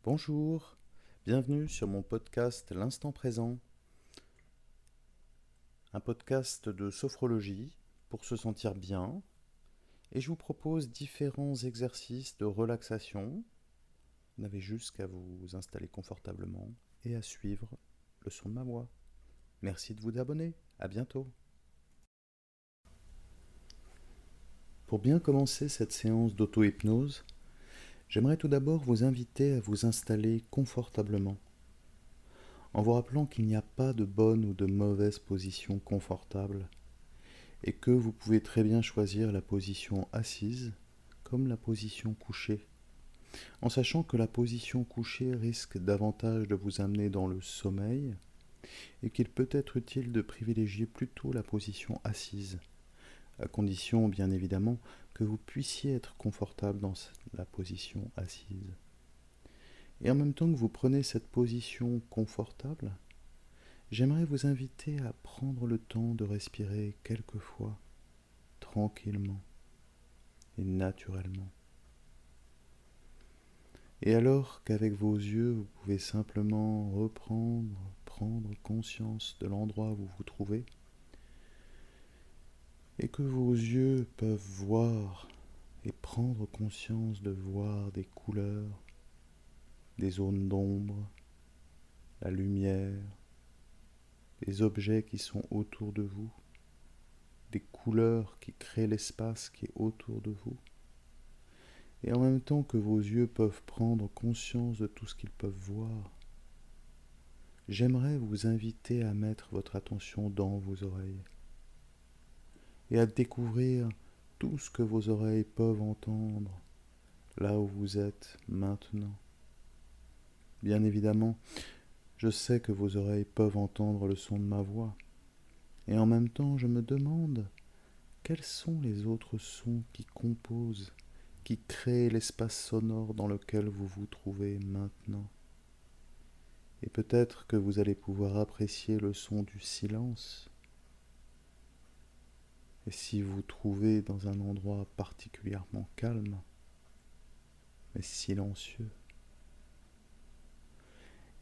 Bonjour, bienvenue sur mon podcast L'Instant Présent, un podcast de sophrologie pour se sentir bien, et je vous propose différents exercices de relaxation. Vous n'avez juste qu'à vous installer confortablement et à suivre le son de ma voix. Merci de vous abonner, à bientôt. Pour bien commencer cette séance d'auto-hypnose, j'aimerais tout d'abord vous inviter à vous installer confortablement, en vous rappelant qu'il n'y a pas de bonne ou de mauvaise position confortable, et que vous pouvez très bien choisir la position assise comme la position couchée, en sachant que la position couchée risque davantage de vous amener dans le sommeil et qu'il peut être utile de privilégier plutôt la position assise, à condition bien évidemment que vous puissiez être confortable dans la position assise. Et en même temps que vous prenez cette position confortable, j'aimerais vous inviter à prendre le temps de respirer quelques fois, tranquillement et naturellement. Et alors qu'avec vos yeux, vous pouvez simplement prendre conscience de l'endroit où vous vous trouvez, et que vos yeux peuvent voir et prendre conscience de voir des couleurs, des zones d'ombre, la lumière, des objets qui sont autour de vous, des couleurs qui créent l'espace qui est autour de vous. Et en même temps que vos yeux peuvent prendre conscience de tout ce qu'ils peuvent voir, j'aimerais vous inviter à mettre votre attention dans vos oreilles et à découvrir tout ce que vos oreilles peuvent entendre là où vous êtes maintenant. Bien évidemment, je sais que vos oreilles peuvent entendre le son de ma voix, et en même temps je me demande quels sont les autres sons qui composent, qui créent l'espace sonore dans lequel vous vous trouvez maintenant. Et peut-être que vous allez pouvoir apprécier le son du silence. Et si vous vous trouvez dans un endroit particulièrement calme, mais silencieux,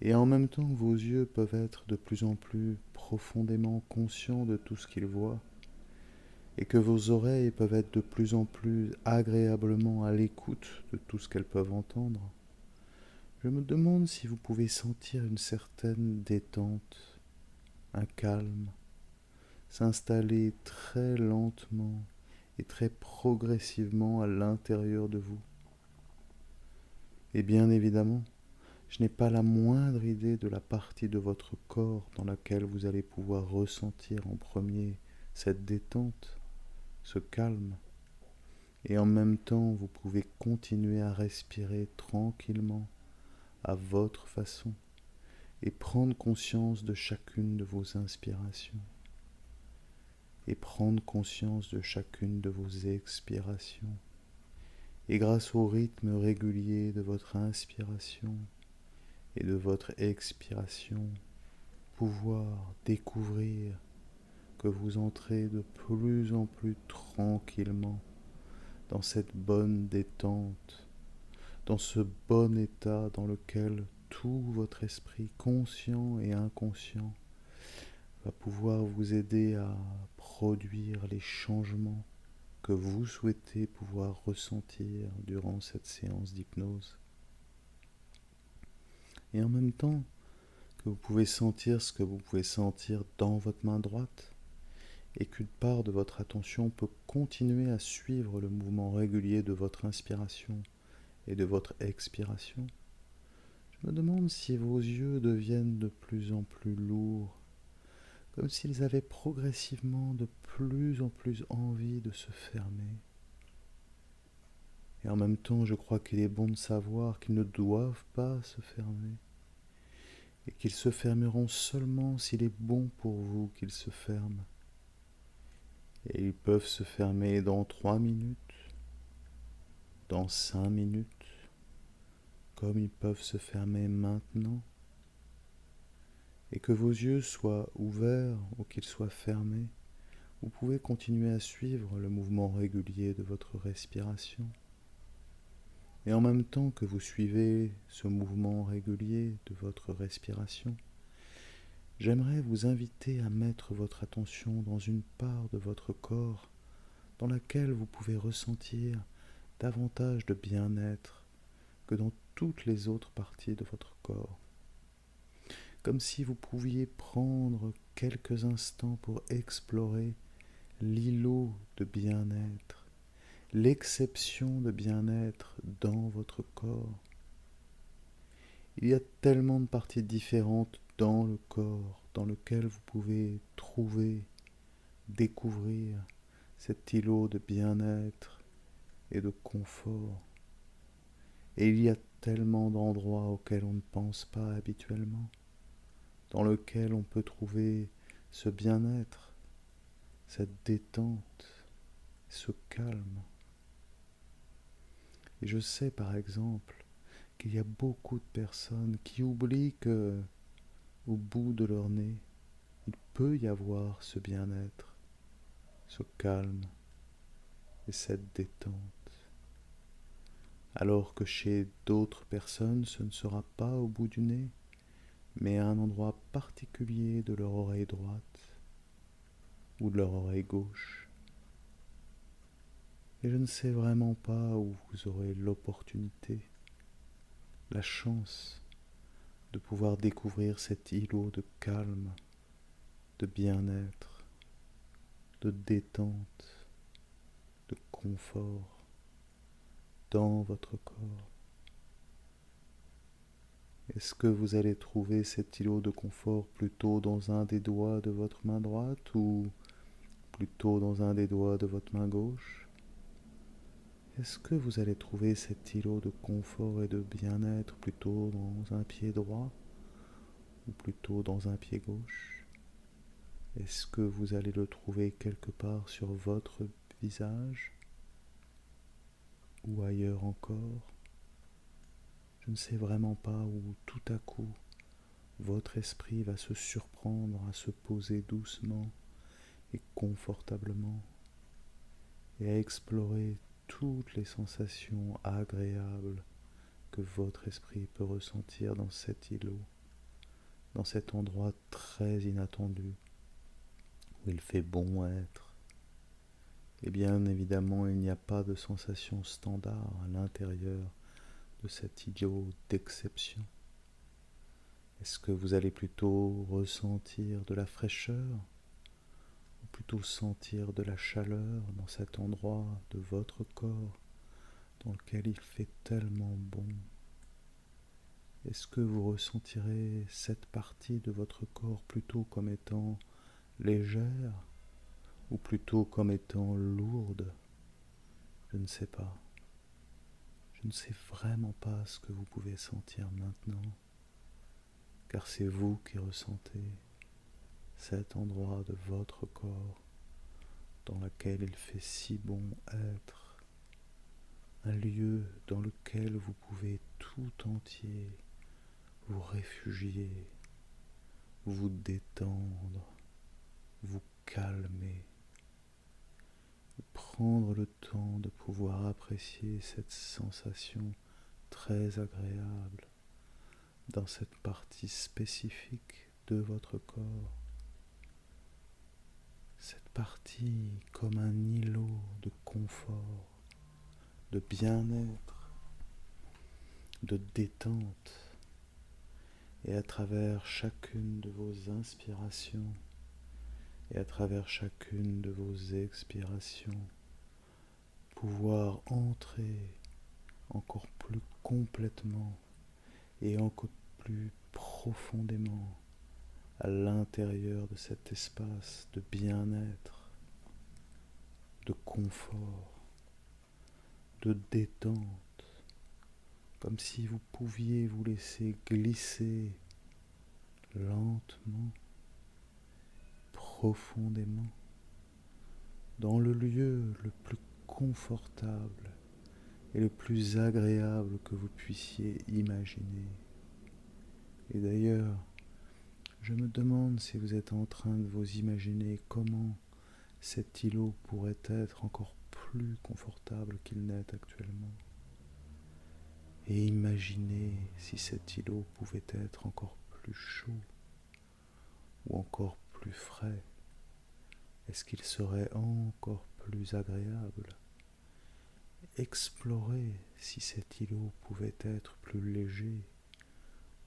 et en même temps que vos yeux peuvent être de plus en plus profondément conscients de tout ce qu'ils voient, et que vos oreilles peuvent être de plus en plus agréablement à l'écoute de tout ce qu'elles peuvent entendre, je me demande si vous pouvez sentir une certaine détente, un calme, s'installer très lentement et très progressivement à l'intérieur de vous. Et bien évidemment, je n'ai pas la moindre idée de la partie de votre corps dans laquelle vous allez pouvoir ressentir en premier cette détente, ce calme. Et en même temps, vous pouvez continuer à respirer tranquillement, à votre façon, et prendre conscience de chacune de vos inspirations, et prendre conscience de chacune de vos expirations. Et grâce au rythme régulier de votre inspiration et de votre expiration, pouvoir découvrir que vous entrez de plus en plus tranquillement dans cette bonne détente, dans ce bon état dans lequel tout votre esprit conscient et inconscient va pouvoir vous aider à produire les changements que vous souhaitez pouvoir ressentir durant cette séance d'hypnose. Et en même temps que vous pouvez sentir ce que vous pouvez sentir dans votre main droite, et qu'une part de votre attention peut continuer à suivre le mouvement régulier de votre inspiration et de votre expiration, je me demande si vos yeux deviennent de plus en plus lourds, comme s'ils avaient progressivement de plus en plus envie de se fermer. Et en même temps, je crois qu'il est bon de savoir qu'ils ne doivent pas se fermer, et qu'ils se fermeront seulement s'il est bon pour vous qu'ils se ferment. Et ils peuvent se fermer dans 3 minutes, dans 5 minutes, comme ils peuvent se fermer maintenant. Et que vos yeux soient ouverts ou qu'ils soient fermés, vous pouvez continuer à suivre le mouvement régulier de votre respiration. Et en même temps que vous suivez ce mouvement régulier de votre respiration, j'aimerais vous inviter à mettre votre attention dans une part de votre corps dans laquelle vous pouvez ressentir davantage de bien-être que dans toutes les autres parties de votre corps. Comme si vous pouviez prendre quelques instants pour explorer l'îlot de bien-être, l'exception de bien-être dans votre corps. Il y a tellement de parties différentes dans le corps dans lequel vous pouvez trouver, découvrir cet îlot de bien-être et de confort. Et il y a tellement d'endroits auxquels on ne pense pas habituellement, dans lesquels on peut trouver ce bien-être, cette détente, ce calme. Et je sais par exemple qu'il y a beaucoup de personnes qui oublient que, au bout de leur nez, il peut y avoir ce bien-être, ce calme et cette détente. Alors que chez d'autres personnes, ce ne sera pas au bout du nez, mais à un endroit particulier de leur oreille droite ou de leur oreille gauche. Et je ne sais vraiment pas où vous aurez l'opportunité, la chance de pouvoir découvrir cet îlot de calme, de bien-être, de détente, de confort dans votre corps. Est-ce que vous allez trouver cet îlot de confort plutôt dans un des doigts de votre main droite ou plutôt dans un des doigts de votre main gauche? Est-ce que vous allez trouver cet îlot de confort et de bien-être plutôt dans un pied droit ou plutôt dans un pied gauche? Est-ce que vous allez le trouver quelque part sur votre visage ou ailleurs encore? Je ne sais vraiment pas où tout à coup votre esprit va se surprendre à se poser doucement et confortablement et à explorer toutes les sensations agréables que votre esprit peut ressentir dans cet îlot, dans cet endroit très inattendu où il fait bon être. Et bien évidemment, il n'y a pas de sensation standard à l'intérieur de cet îlot d'exception. Est-ce que vous allez plutôt ressentir de la fraîcheur ou plutôt sentir de la chaleur dans cet endroit de votre corps dans lequel il fait tellement bon? Est-ce que vous ressentirez cette partie de votre corps plutôt comme étant légère ou plutôt comme étant lourde? Je ne sais pas. Je ne sais vraiment pas ce que vous pouvez sentir maintenant, car c'est vous qui ressentez cet endroit de votre corps dans lequel il fait si bon être, un lieu dans lequel vous pouvez tout entier vous réfugier, vous détendre, vous calmer, prendre le temps de pouvoir apprécier cette sensation très agréable dans cette partie spécifique de votre corps. Cette partie comme un îlot de confort, de bien-être, de détente. Et à travers chacune de vos inspirations et à travers chacune de vos expirations, pouvoir entrer encore plus complètement et encore plus profondément à l'intérieur de cet espace de bien-être, de confort, de détente, comme si vous pouviez vous laisser glisser lentement, profondément, dans le lieu le plus confortable et le plus agréable que vous puissiez imaginer. Et d'ailleurs, je me demande si vous êtes en train de vous imaginer comment cet îlot pourrait être encore plus confortable qu'il n'est actuellement. et imaginez si cet îlot pouvait être encore plus chaud ou encore plus frais. Est-ce qu'il serait encore plus agréable? Explorez si cet îlot pouvait être plus léger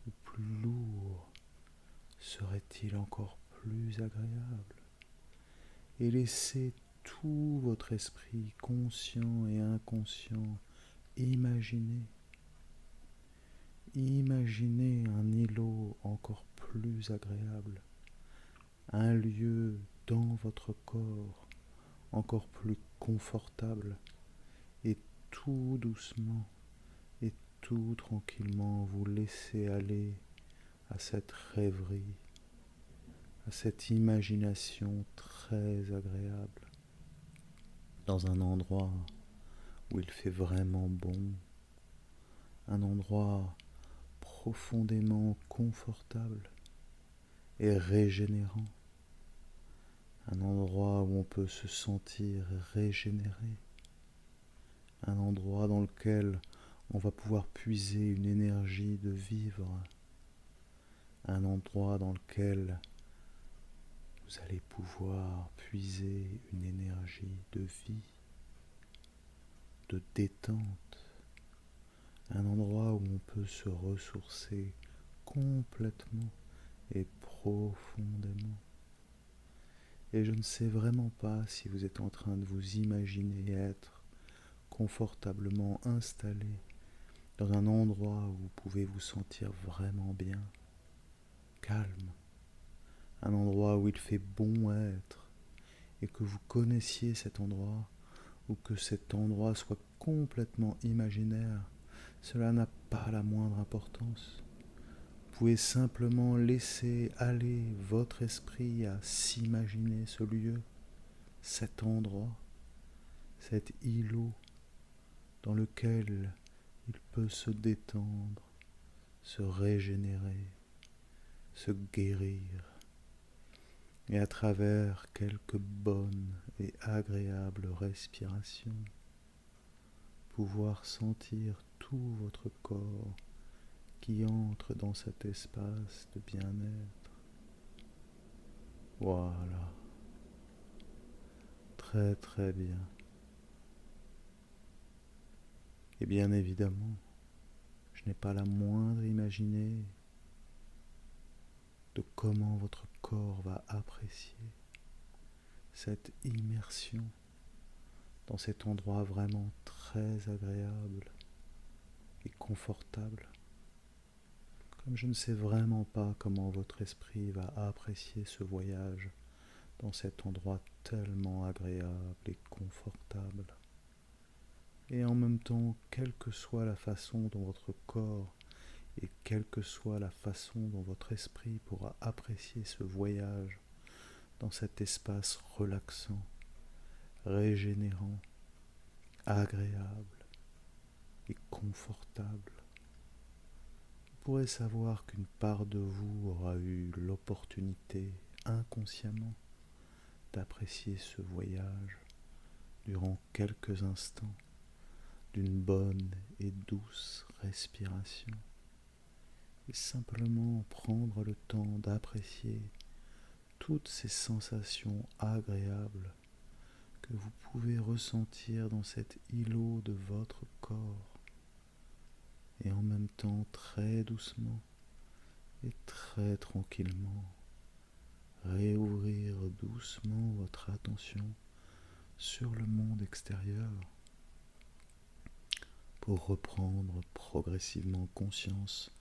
ou plus lourd. Serait-il encore plus agréable? Et laissez tout votre esprit conscient et inconscient imaginer. Imaginez un îlot encore plus agréable, un lieu dans votre corps encore plus confortable, et tout doucement et tout tranquillement vous laissez aller à cette rêverie, à cette imagination très agréable, dans un endroit où il fait vraiment bon, un endroit profondément confortable et régénérant, un endroit où on peut se sentir régénéré, un endroit dans lequel on va pouvoir puiser une énergie de vivre, un endroit dans lequel vous allez pouvoir puiser une énergie de vie, de détente, un endroit où on peut se ressourcer complètement et profondément. Et je ne sais vraiment pas si vous êtes en train de vous imaginer être confortablement installé dans un endroit où vous pouvez vous sentir vraiment bien, calme, un endroit où il fait bon être, et que vous connaissiez cet endroit, ou que cet endroit soit complètement imaginaire, cela n'a pas la moindre importance. Vous pouvez simplement laisser aller votre esprit à s'imaginer ce lieu, cet endroit, cet îlot dans lequel il peut se détendre, se régénérer, se guérir, et à travers quelques bonnes et agréables respirations, pouvoir sentir tout votre corps qui entre dans cet espace de bien-être. Voilà, très très bien. Et bien évidemment, je n'ai pas la moindre imaginée de comment votre corps va apprécier cette immersion dans cet endroit vraiment très agréable et confortable. Comme je ne sais vraiment pas comment votre esprit va apprécier ce voyage dans cet endroit tellement agréable et confortable. Et en même temps, quelle que soit la façon dont votre corps et quelle que soit la façon dont votre esprit pourra apprécier ce voyage dans cet espace relaxant, régénérant, agréable et confortable, vous pourrez savoir qu'une part de vous aura eu l'opportunité inconsciemment d'apprécier ce voyage durant quelques instants d'une bonne et douce respiration, et simplement prendre le temps d'apprécier toutes ces sensations agréables que vous pouvez ressentir dans cet îlot de votre corps, et en même temps très doucement et très tranquillement réouvrir doucement votre attention sur le monde extérieur pour reprendre progressivement conscience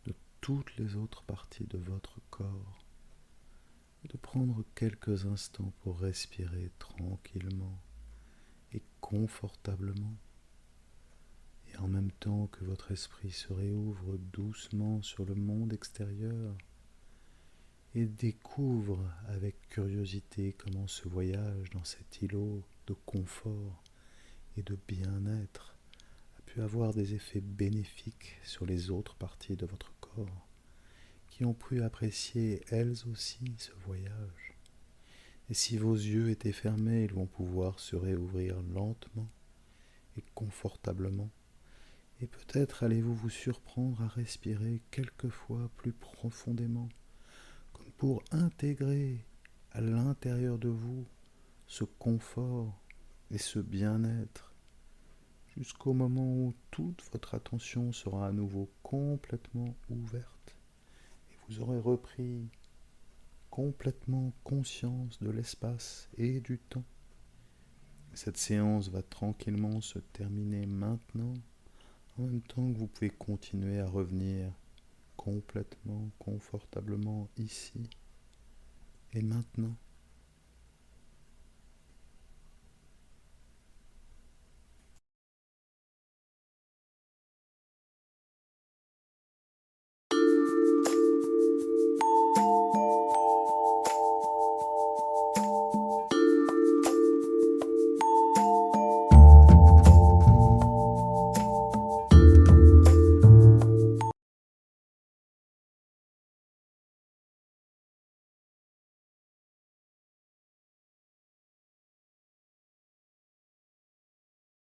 de toutes les autres parties de votre corps, et de prendre quelques instants pour respirer tranquillement et confortablement, et en même temps que votre esprit se réouvre doucement sur le monde extérieur et découvre avec curiosité comment ce voyage dans cet îlot de confort et de bien-être a pu avoir des effets bénéfiques sur les autres parties de votre corps, qui ont pu apprécier elles aussi ce voyage. Et si vos yeux étaient fermés, ils vont pouvoir se réouvrir lentement et confortablement, Et peut-être allez-vous vous surprendre à respirer quelquefois plus profondément, comme pour intégrer à l'intérieur de vous ce confort et ce bien-être, jusqu'au moment où toute votre attention sera à nouveau complètement ouverte et vous aurez repris complètement conscience de l'espace et du temps. Cette séance va tranquillement se terminer maintenant, en même temps que vous pouvez continuer à revenir complètement confortablement ici et maintenant.